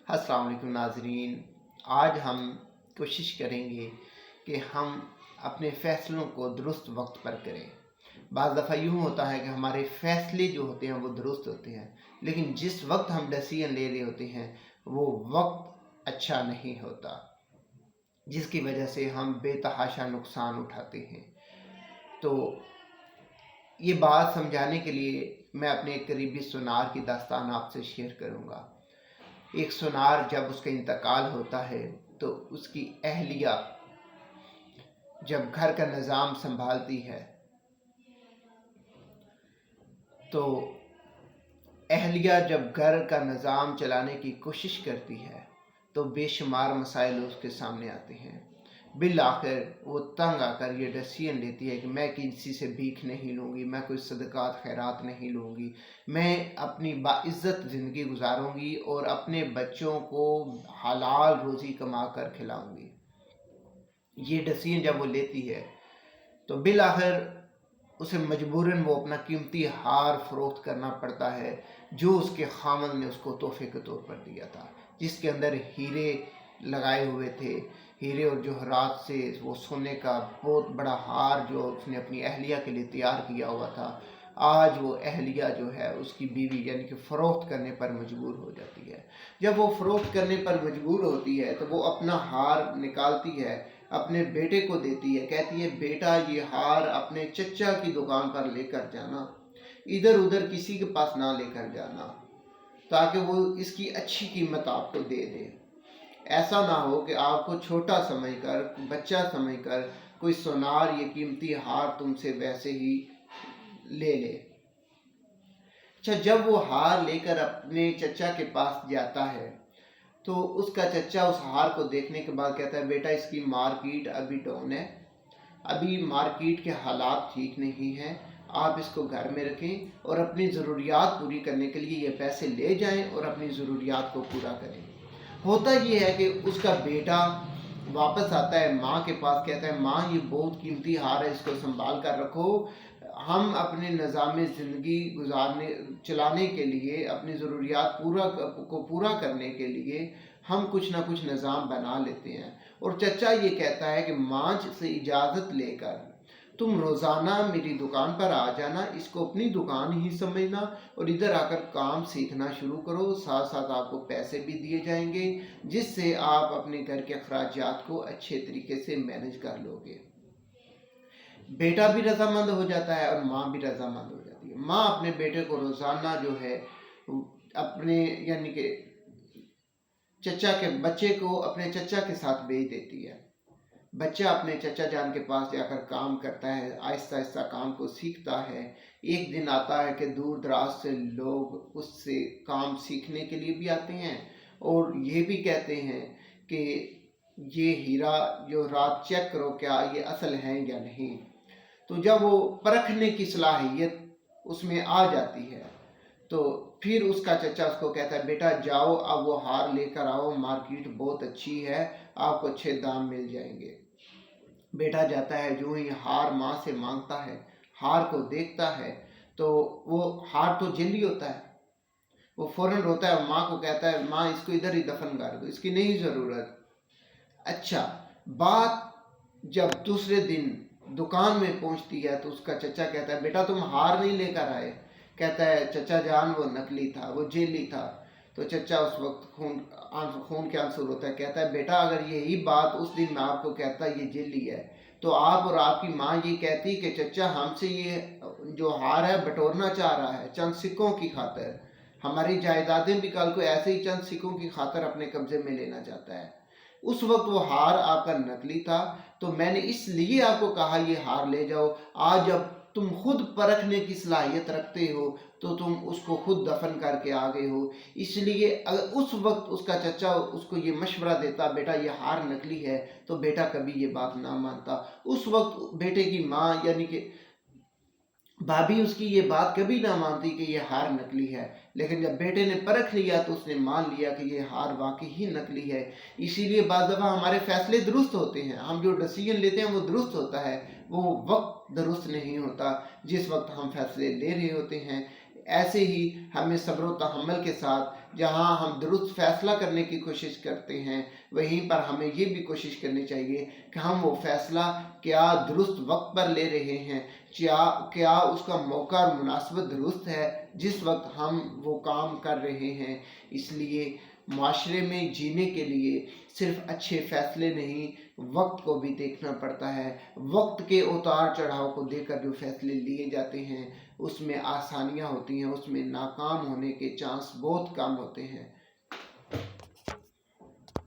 अस्सलाम वालेकुम नाज़रीन। आज हम कोशिश करेंगे कि हम अपने फ़ैसलों को दुरुस्त वक्त पर करें। बाज़ दफ़ा यूँ होता है कि हमारे फ़ैसले जो होते हैं वो दुरुस्त होते हैं, लेकिन जिस वक्त हम डिसीजन ले रहे होते हैं वो वक्त अच्छा नहीं होता, जिसकी वजह से हम बेतहाशा नुकसान उठाते हैं। तो ये बात समझाने के लिए मैं अपने एक करीबी सुनार की दास्तान आपसे शेयर करूँगा। एक सुनार जब उसका इंतकाल होता है तो उसकी अहलिया जब घर का निज़ाम संभालती है तो अहलिया जब घर का निज़ाम चलाने की कोशिश करती है तो बेशुमार मसाइल उसके सामने आते हैं। बिल आखिर वो तंग आकर ये डिसीजन लेती है कि मैं किसी से भीख नहीं लूँगी, मैं कोई सदक़ात खैरात नहीं लूँगी, मैं अपनी बाइज़्ज़त ज़िंदगी गुजारूँगी और अपने बच्चों को हलाल रोज़ी कमा कर खिलाऊँगी। ये डिसीजन जब वो लेती है तो बिल आखिर उसे मजबूरन वो अपना कीमती हार फ़रोख्त करना पड़ता है जो उसके खामद ने उसको तोहफ़े के तौर पर दिया था, जिसके अंदर हीरे लगाए हुए थे। हीरे और जवाहरात से वो सोने का बहुत बड़ा हार जो उसने अपनी अहलिया के लिए तैयार किया हुआ था, आज वो अहलिया जो है उसकी बीवी यानी कि फ़रोख्त करने पर मजबूर हो जाती है। जब वो फ़रोख्त करने पर मजबूर होती है तो वो अपना हार निकालती है, अपने बेटे को देती है, कहती है बेटा ये हार अपने चचा की दुकान पर लेकर जाना, इधर उधर किसी के पास ना लेकर जाना, ताकि वो इसकी अच्छी कीमत आपको दे दे। ऐसा ना हो कि आपको छोटा समझकर, बच्चा समझकर कोई सुनार ये कीमती हार तुमसे वैसे ही ले ले। अच्छा, जब वो हार लेकर अपने चचा के पास जाता है तो उसका चचा उस हार को देखने के बाद कहता है बेटा इसकी मार्केट अभी डाउन है, अभी मार्केट के हालात ठीक नहीं हैं, आप इसको घर में रखें और अपनी ज़रूरियात पूरी करने के लिए ये पैसे ले जाएं और अपनी ज़रूरियात को पूरा करें। होता ये है कि उसका बेटा वापस आता है माँ के पास, कहता है माँ ये बहुत कीमती हार है, इसको संभाल कर रखो, हम अपने निज़ाम ज़िंदगी चलाने के लिए, अपनी ज़रूरियात पूरा करने के लिए हम कुछ ना कुछ निज़ाम बना लेते हैं। और चचा ये कहता है कि माँ से इजाज़त लेकर तुम रोज़ाना मेरी दुकान पर आ जाना, इसको अपनी दुकान ही समझना और इधर आकर काम सीखना शुरू करो, साथ साथ आपको पैसे भी दिए जाएंगे जिससे आप अपने घर के अखराजात को अच्छे तरीके से मैनेज कर लोगे। बेटा भी रजामंद हो जाता है और माँ भी रजामंद हो जाती है। माँ अपने बेटे को रोज़ाना जो है अपने यानी कि चचा के बच्चे को अपने चचा के साथ भेज देती है। बच्चा अपने चचा जान के पास जाकर काम करता है, आहिस्ता आहिस्ता काम को सीखता है। एक दिन आता है कि दूर दराज से लोग उससे काम सीखने के लिए भी आते हैं और ये भी कहते हैं कि ये हीरा जो रात चेक करो क्या ये असल है या नहीं। तो जब वो परखने की सलाहियत उसमें आ जाती है तो फिर उसका चचा उसको कहता है बेटा जाओ अब वो हार लेकर आओ, मार्केट बहुत अच्छी है, आपको अच्छे दाम मिल जाएंगे। बेटा जाता है, जो ही हार माँ से मांगता है, हार को देखता है तो वो हार तो जेली होता है, वो फौरन रोता है, माँ को कहता है माँ इसको इधर ही दफन कर दो, इसकी नहीं ज़रूरत। अच्छा, बात जब दूसरे दिन दुकान में पहुंचती है तो उसका चचा कहता है बेटा तुम हार नहीं लेकर आए। कहता है चचा जान वो नकली था, वो जेली था। तो चचा उस वक्त खून के आंसू रोता है, कहता है बेटा अगर यही बात उस दिन मैं आपको कहता ये जेली है तो आप और आपकी माँ ये कहती कि चचा हमसे ये जो हार है बटोरना चाह रहा है चंद सिक्कों की खातिर, हमारी जायदादें भी कल को ऐसे ही चंद सिक्कों की खातिर अपने कब्जे में लेना चाहता है। उस वक्त वो हार आपका नकली था तो मैंने इसलिए आपको कहा ये हार ले जाओ। आज जब तुम खुद परखने की सलाहियत रखते हो तो तुम उसको खुद दफन करके आ गए हो। इसलिए अगर उस वक्त उसका चचा उसको ये मशवरा देता बेटा ये हार नकली है तो बेटा कभी ये बात ना मानता। उस वक्त बेटे की माँ यानी कि भाभी उसकी ये बात कभी ना मानती कि ये हार नकली है, लेकिन जब बेटे ने परख लिया तो उसने मान लिया कि ये हार वाकई ही नकली है। इसीलिए बाज़ दफ़ा हमारे फैसले दुरुस्त होते हैं, हम जो डिसीजन लेते हैं वो दुरुस्त होता है, वो वक्त दुरुस्त नहीं होता जिस वक्त हम फैसले ले रहे होते हैं। ऐसे ही हमें सब्र व तहम्मुल के साथ जहाँ हम दुरुस्त फैसला करने की कोशिश करते हैं, वहीं पर हमें ये भी कोशिश करनी चाहिए कि हम वो फैसला क्या दुरुस्त वक्त पर ले रहे हैं, क्या उसका मौका और मुनासिबत दुरुस्त है जिस वक्त हम वो काम कर रहे हैं। इसलिए माशरे में जीने के लिए सिर्फ अच्छे फैसले नहीं, वक्त को भी देखना पड़ता है। वक्त के उतार चढ़ाव को देखकर जो फैसले लिए जाते हैं उसमें आसानियाँ होती हैं, उसमें नाकाम होने के चांस बहुत कम होते हैं।